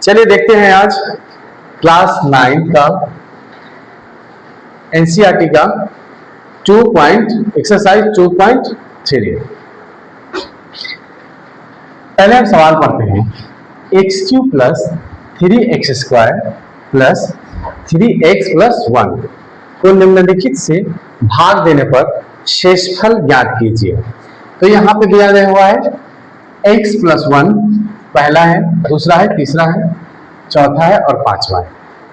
चलिए देखते हैं आज क्लास 9 का एनसीईआरटी का एक्सरसाइज 2.3। पहले हम सवाल पढ़ते हैं। x³ plus 3x² plus 3x plus 1 को निम्नलिखित से भाग देने पर शेषफल ज्ञात कीजिए। तो यहाँ पे दिया गया हुआ है x प्लस 1 पहला है, दूसरा है, तीसरा है, चौथा है और पांचवा है।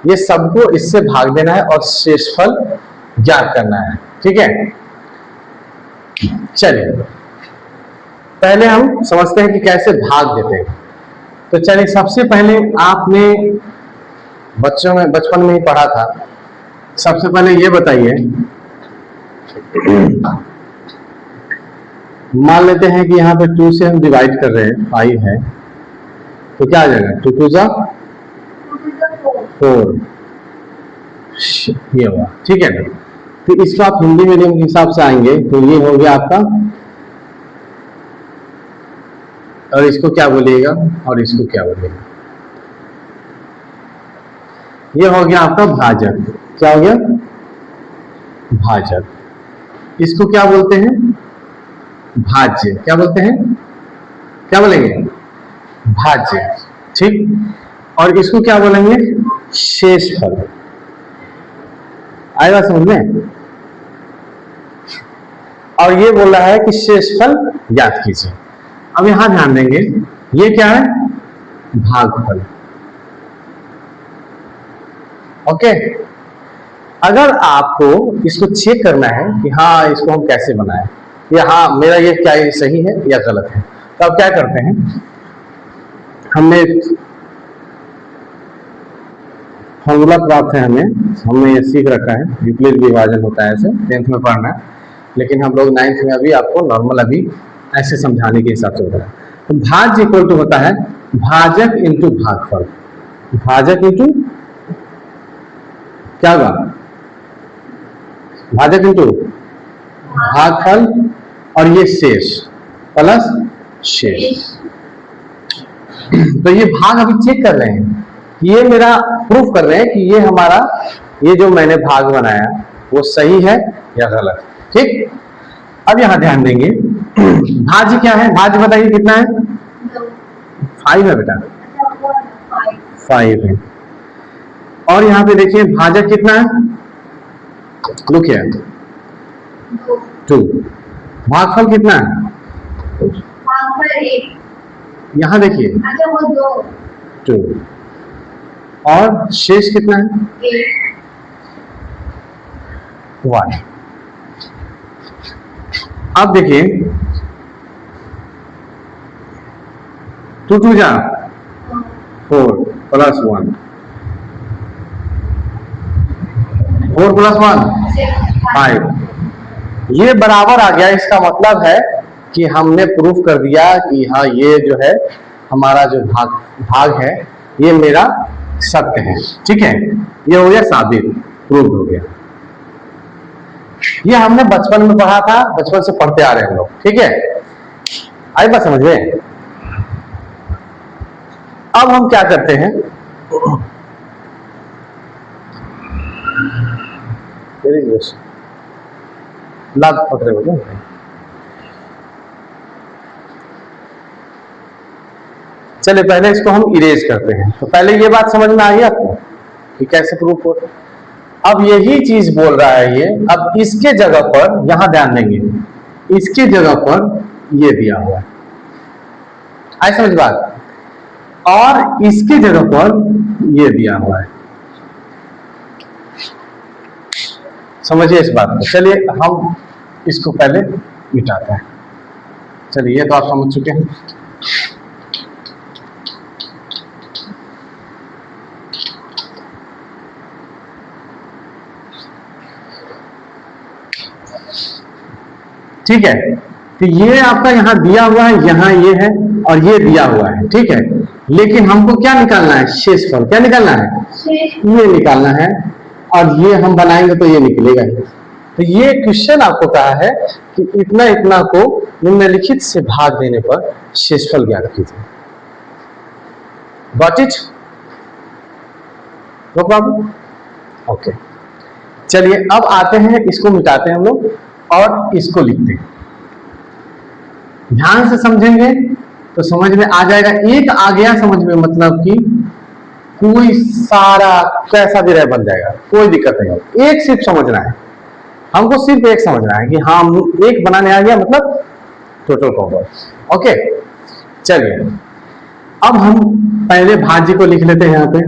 ये सबको इससे भाग देना है और शेषफल ज्ञात करना है। ठीक है, चलिए पहले हम समझते हैं कि कैसे भाग देते हैं। तो चलिए सबसे पहले आपने बचपन में ही पढ़ा था। सबसे पहले ये बताइए, मान लेते हैं कि यहाँ पे 2 से हम डिवाइड कर रहे हैं, 5 है, तो क्या आ जाएगा? 2 2 जा 4 ये हुआ। ठीक है ना? तो इसको आप हिंदी मीडियम के हिसाब से आएंगे तो ये हो गया आपका, और इसको क्या बोलिएगा और इसको क्या बोलिएगा? ये हो गया आपका भाजक। क्या हो गया? भाजक। इसको क्या बोलते हैं? भाज्य। क्या बोलते हैं? क्या बोलेंगे? भाज्य। ठीक, और इसको क्या बोलेंगे? शेषफल। आएगा समझ में? और ये बोल रहा है कि शेषफल ज्ञात कीजिए। अब यहां ध्यान देंगे, ये क्या है? भागफल। ओके, अगर आपको इसको चेक करना है कि हाँ इसको हम कैसे बनाएं, या हाँ मेरा ये क्या ये सही है या गलत है, तो आप क्या करते हैं? हमने फॉर्मूला प्राप्त है, हमने ये सीख रखा है, यूक्लिड विभाजन होता है, ऐसे 10th में पढ़ना है, लेकिन हम लोग 9th में अभी आपको नॉर्मल अभी ऐसे समझाने के हिसाब से होता है। तो भाज्य इक्वल टू होता है भाजक इंटू भागफल। भाजक इंटू क्या होगा? भाजक इंटू भागफल, और ये शेष प्लस शेष। तो ये भाग अभी चेक कर रहे हैं, ये मेरा प्रूफ कर रहे हैं कि ये हमारा ये जो मैंने भाग बनाया वो सही है या गलत। ठीक, अब यहां ध्यान देंगे, भाज्य क्या है? भाज्य बताइए कितना है? 5 है बेटा, 5 है। और यहां पे देखिए भाजक कितना है? Look here, 2। भागफल कितना है? यहां देखिए 2। और शेष कितना है? 1। अब देखिए 2 2 जा 4 प्लस 1, 4 प्लस 1 5। ये बराबर आ गया। इसका मतलब है कि हमने प्रूफ कर दिया कि हाँ ये जो है हमारा जो भाग है ये मेरा सत्य है। ठीक है, ये हो गया साबित, प्रूफ हो गया। ये हमने बचपन में पढ़ा था, बचपन से पढ़ते आ रहे हैं हम लोग। ठीक है, आई बात समझ में? अब हम क्या करते हैं, लाद पकड़े हो गए। चलिए पहले इसको हम इरेज करते हैं। तो पहले ये बात समझ में आई आपको कि कैसे प्रूफ हो। अब यही चीज बोल रहा है ये। अब इसके जगह पर यहां ध्यान देंगे, इसके जगह पर ये दिया हुआ है, आई समझ बात, और इसके जगह पर ये दिया हुआ है। समझिए इस बात को। चलिए हम इसको पहले मिटाते हैं। चलिए ये तो आप समझ चुके हैं। ठीक है, तो ये आपका यहाँ दिया हुआ है, यहाँ ये है और ये दिया हुआ है। ठीक है, लेकिन हमको क्या निकालना है? शेषफल। क्या निकालना है? ये निकालना है, और ये हम बनाएंगे तो ये निकलेगा ही। तो ये क्वेश्चन आपको कहा है कि इतना इतना को निम्नलिखित से भाग देने पर शेषफल ज्ञात कीजिए। Got it? No problem. Okay, चलिए अब आते हैं, इसको मिटाते हैं हम लोग और इसको लिखते हैं। ध्यान से समझेंगे तो समझ में आ जाएगा। एक आ गया समझ में, मतलब कि कोई सारा कैसा भी रह बन जाएगा, कोई दिक्कत नहीं। एक सिर्फ समझना है हमको, सिर्फ एक समझना है कि हाँ एक बनाने आ गया मतलब टोटल कॉम्पोनेंट। ओके, चलिए अब हम पहले भाज्य को लिख लेते हैं यहाँ पे।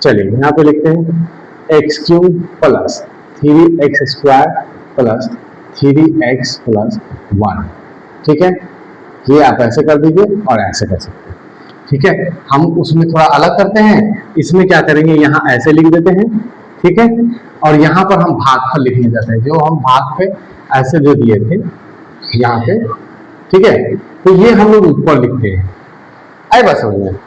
चलिए यहाँ पे लिखते हैं x cube plus 3x² plus 3x plus 1। ठीक है, ये आप ऐसे कर दीजिए और ऐसे कर सकते हैं। ठीक है, हम उसमें थोड़ा अलग करते हैं। इसमें क्या करेंगे, यहाँ ऐसे लिख देते हैं। ठीक है, और यहाँ पर हम भागफल लिखने जाते हैं, जो हम भाग पे ऐसे जो दिए थे यहाँ पे। ठीक है, तो ये हम लोग ऊपर लिखते हैं। आई बात समझ में?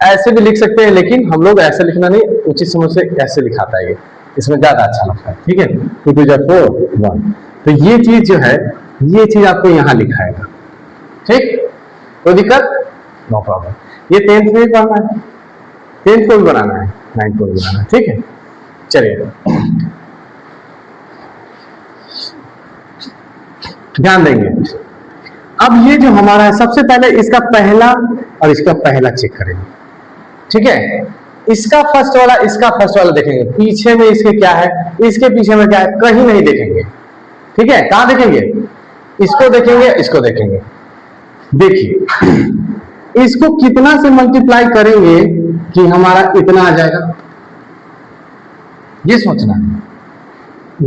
ऐसे भी लिख सकते हैं, लेकिन हम लोग ऐसे लिखना नहीं, उचित समझ से ऐसे लिखाता है ये, इसमें ज्यादा अच्छा लगता है। ठीक है, 2 2 4 1। तो ये चीज जो है, ये चीज आपको यहाँ लिखाएगा। ठीक, कोई दिक्कत? No problem. ये 10th में भी पढ़ना है, 10th को भी बनाना है, 9th को भी बनाना है। ठीक है, चलिए ध्यान देंगे। अब ये जो हमारा है, सबसे पहले इसका पहला और इसका पहला चेक करेंगे। ठीक है, इसका फर्स्ट वाला, इसका फर्स्ट वाला देखेंगे, पीछे में इसके क्या है, इसके पीछे में क्या है, कहीं नहीं देखेंगे। ठीक है, कहां देखेंगे? इसको देखेंगे, इसको देखेंगे। देखिए इसको कितना से मल्टीप्लाई करेंगे कि हमारा इतना आ जाएगा, ये सोचना है।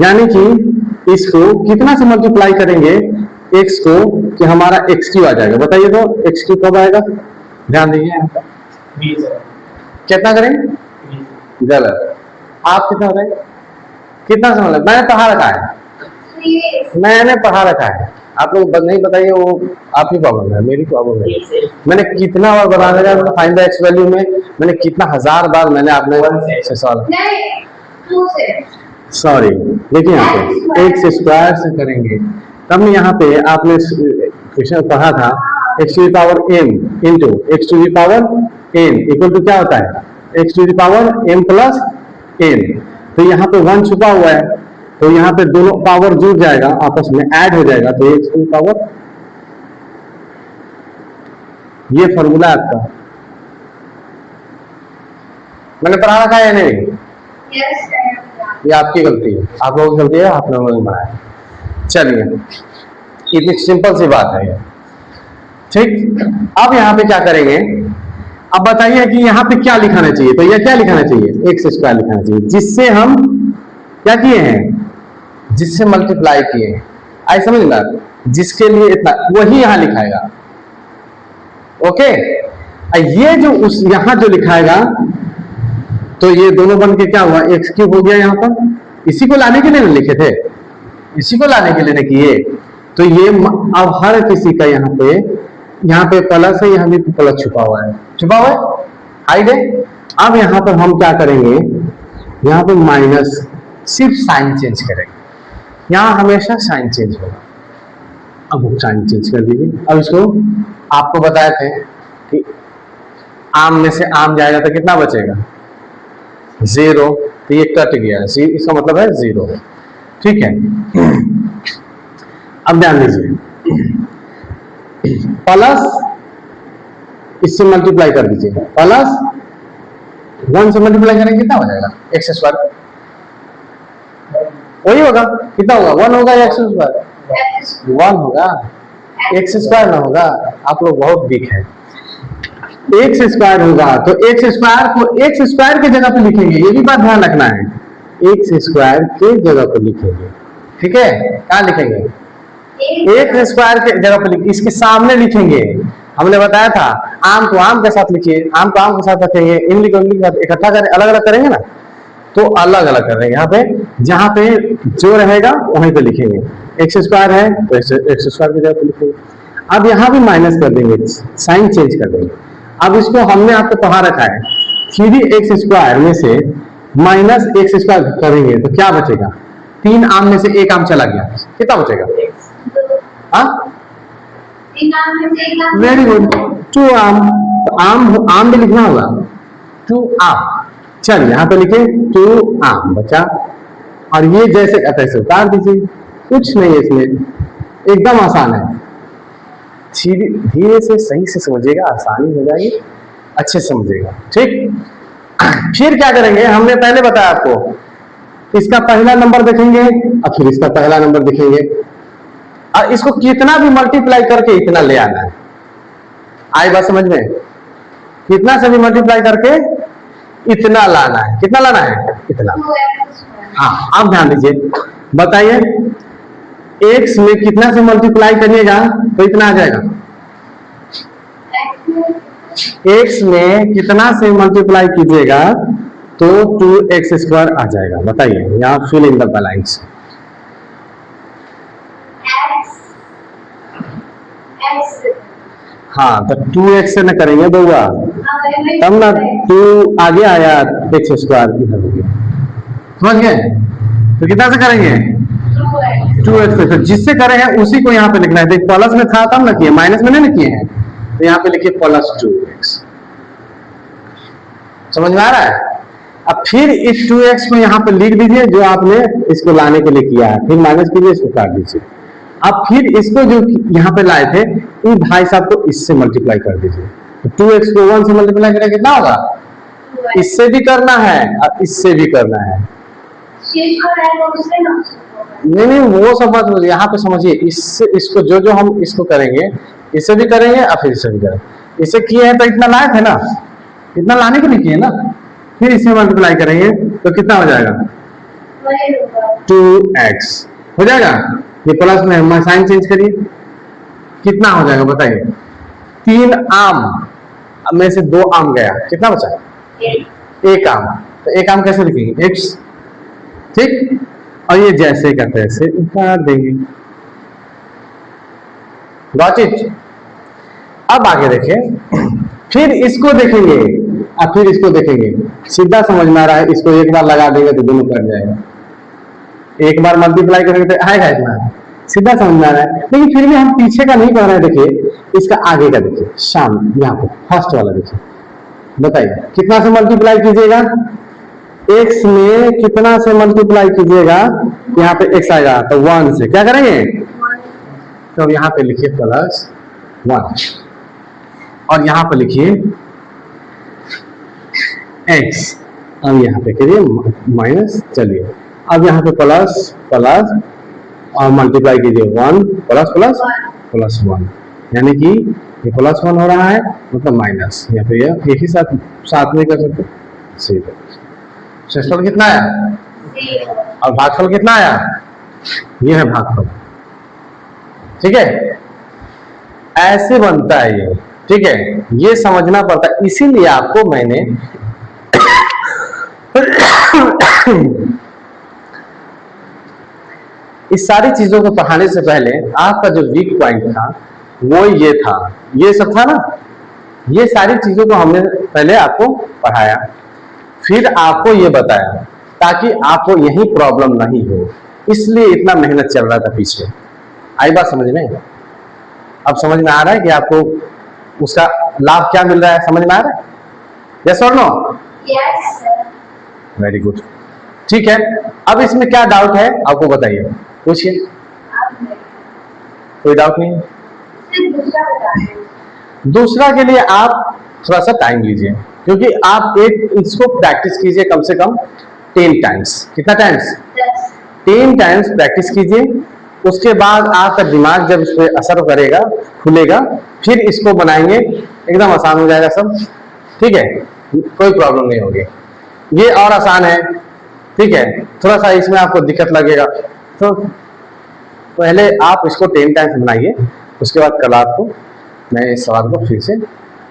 यानी कि इसको कितना से मल्टीप्लाई करेंगे x को कि हमारा x³ आ जाएगा। बताइए तो x³ कब आएगा? ध्यान दीजिए यहाँ पर। कितना करेंगे? गलत। आप कितना बताएंगे? कितना समझ? मैंने पढ़ा रखा है, मैंने पढ़ा रखा है। आप लोग नहीं बताइए, वो आपकी प्रॉब्लम है, मेरी प्रॉब्लम है। मैंने कितना बार बताने का फाइंड द एक्स वैल्यू में, मैंने कितना हजार बार मैंने आपने सवाल, सॉरी देखिए यहाँ पे x² से करेंगे। तब यहाँ पे आपने क्वेश्चन पढ़ा था x⁴m into x⁴n equal to क्या होता है, x⁴m प्लस n। तो यहाँ पे 1 छुपा हुआ है, तो यहाँ पे दोनों पावर जुड़ जाएगा, आपस में ऐड हो जाएगा, तो x⁴ ये फॉर्मूला आपका मैंने पढ़ा रखा है नहीं? ये आपकी गलती है, आप लोगों की गलती है, आप लोगों ने बनाया। चलिए इतनी सिंपल सी बात है ये। ठीक, अब यहाँ पे क्या करेंगे, अब बताइए कि यहाँ पे क्या लिखाना चाहिए। तो ये क्या लिखाना चाहिए, x² लिखाना चाहिए, जिससे हम क्या किए हैं, जिससे मल्टीप्लाई किए हैं। आई समझ ना, जिसके लिए इतना, वही यहाँ लिखाएगा। ओके, ये जो उस यहाँ जो लिखाएगा, तो ये दोनों बन के क्या हुआ, x³ हो गया यहाँ पर। इसी को लाने के लिए लिखे थे, इसी को लाने के लिए किए। तो ये अब हर किसी का यहाँ पे प्लस है, यहाँ भी प्लस छुपा हुआ है, छुपा हुआ है, हाइड है। अब यहाँ पर हम क्या करेंगे, यहाँ पे माइनस, सिर्फ साइन चेंज करेंगे। यहाँ हमेशा साइन चेंज होगा। अब साइन चेंज कर दीजिए। अब इसको आपको बताए थे कि आम में से आम जाएगा तो कितना बचेगा, 0। तो ये कट गया, इसका मतलब है 0। ठीक है, अब ध्यान दीजिए, प्लस इससे मल्टीप्लाई कर दीजिए, प्लस 1 से मल्टीप्लाई करेंगे कितना हो जाएगा, x²। वही होगा, कितना होगा, 1 होगा या x²? 1 होगा, x² ना होगा। आप लोग बहुत वीक है। x² होगा तो x² को x² के जगह पे लिखेंगे, ये भी बात ध्यान रखना है, x² के जगह पे लिखेंगे। ठीक है, कहाँ लिखेंगे, x² के जगह पे लिखेंगे, इसके सामने लिखेंगे। हमने बताया था आम को आम के साथ लिखिए, आम को आम के साथ रखेंगे, इमली को इमली के साथ इकट्ठा करें, अलग अलग करेंगे ना, तो अलग अलग कर देंगे। यहाँ पे जहाँ पे जो रहेगा वहीं पे लिखेंगे, x² है तो x² की जगह पे लिखेंगे। अब यहाँ भी माइनस कर देंगे, साइन चेंज कर देंगे। अब इसको हमने आपको पढ़ा रखा है, 3x² में से माइनस x² करेंगे तो क्या बचेगा, 3 आम में से 1 आम चला गया, कितना बचेगा, वेरी गुड, 2 आम। तो आम भी लिखना होगा, 2 आम। चलिए यहाँ पे लिखे 2 आम बचा, और ये जैसे तैसे उतार दीजिए, कुछ नहीं है इसमें, एकदम आसान है। धीरे से सही से समझिएगा, आसानी हो जाएगी, अच्छे से समझिएगा, ठीक। फिर क्या करेंगे, हमने पहले बताया आपको, इसका पहला नंबर देखेंगे और फिर इसका पहला नंबर देखेंगे, और इसको कितना भी मल्टीप्लाई करके इतना ले आना है। आई बात समझ में? कितना से भी मल्टीप्लाई करके इतना लाना है। कितना लाना है? इतना। हाँ, आप ध्यान दीजिए, बताइए x में कितना से मल्टीप्लाई करिएगा तो इतना आ जाएगा। x में कितना से मल्टीप्लाई कीजिएगा तो 2x² आ जाएगा। बताइए, यहाँ फिल इन द ब्लैंक्स। हाँ, तो 2x से न करेंगे बउआ, तब ना 2 आगे आया, x² इधर हो गया। समझ गए? तो कितना से करेंगे? 2x से। तो जिससे करे हैं उसी को यहाँ पे लिखना है। देख, प्लस में था तब ना किए, माइनस में नहीं किए हैं, तो यहाँ पे लिखिए +2x। समझ में आ रहा है? अब फिर इस 2x को यहाँ पे लिख दीजिए जो आपने इसको लाने के लिए किया है, फिर माइनस कीजिए, इसको काट दीजिए। अब फिर इसको जो यहाँ पे लाए थे, इन भाई साहब को इससे मल्टीप्लाई कर दीजिए। तो 2x को 1 से मल्टीप्लाई करें कितना होगा? इससे भी करना है और इससे भी करना है। नहीं, वो सब बात बोलिए, यहाँ पे समझिए। इससे इसको जो हम इसको करेंगे, इससे भी करेंगे और फिर इससे भी करेंगे। इसे किए हैं तो इतना लाए थे ना, इतना लाने के लिए किए ना, फिर इसे मल्टीप्लाई करेंगे तो कितना हो जाएगा? 2x हो जाएगा। ये प्लस में साइन चेंज करिए, कितना हो जाएगा बताइए? 3 आम में से 2 आम गया, कितना बचा? 1 आम। तो 1 आम कैसे लिखेंगे? x, ठीक। और ये जैसे का तैसे उतार देंगे। Got it? अब आगे देखें, फिर इसको देखेंगे और फिर इसको देखेंगे। सीधा समझ में आ रहा है? इसको एक बार लगा देंगे तो दोनों कट जाएगा, एक बार मल्टीप्लाई करेंगे तो आएगा इतना। सीधा समझ में आ रहा है, लेकिन फिर भी हम पीछे का नहीं कर रहे हैं। देखिए, इसका आगे का देखिए, शाम यहाँ पे फर्स्ट वाला देखिए। बताइए कितना से मल्टीप्लाई कीजिएगा? x में कितना से मल्टीप्लाई कीजिएगा? यहाँ पे x आएगा तो 1 से क्या करेंगे? तो यहाँ पे लिखिए +1 और यहाँ पे लिखिए x, अब यहाँ पे करिए माइनस। चलिए, अब यहाँ पे प्लस और मल्टीप्लाई कीजिए 1 प्लस 1, यानी कि ये +1 हो रहा है, मतलब माइनस। यहाँ पे एक ही साथ में कर सकते। शेषफल कितना आया और भागफल कितना आया? ये है भागफल, ठीक है। ऐसे बनता है ये, ठीक है। ये समझना पड़ता है, इसीलिए आपको मैंने इस सारी चीजों को पढ़ाने से पहले आपका जो वीक पॉइंट था वो ये था, ये सब था ना। ये सारी चीजों को हमने पहले आपको पढ़ाया, फिर आपको ये बताया ताकि आपको यही प्रॉब्लम नहीं हो, इसलिए इतना मेहनत चल रहा था पीछे। आई बात समझ में? अब समझ में आ रहा है कि आपको उसका लाभ क्या मिल रहा है? समझ में आ रहा है? यस और no? Yes sir. Very good, ठीक है। अब इसमें क्या डाउट है आपको बताइए, पूछिए। कोई डाउट नहीं? दूसरा के लिए आप थोड़ा सा टाइम लीजिए, क्योंकि आप इसको प्रैक्टिस कीजिए कम से कम 10 टाइम्स। कितना टाइम्स? 10 टाइम्स प्रैक्टिस कीजिए। उसके बाद आपका दिमाग जब इस पर असर करेगा, खुलेगा, फिर इसको बनाएंगे, एकदम आसान हो जाएगा सब, ठीक है। कोई प्रॉब्लम नहीं होगी, ये और आसान है, ठीक है। थोड़ा सा इसमें आपको दिक्कत लगेगा, तो पहले आप इसको 10 टाइम्स बनाइए। उसके बाद कल आपको मैं इस सवाल को फिर से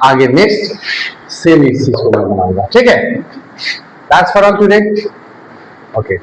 आगे नेक्स्ट सेम इस चीज को मैं बनाऊंगा, ठीक है। That's for all today, okay.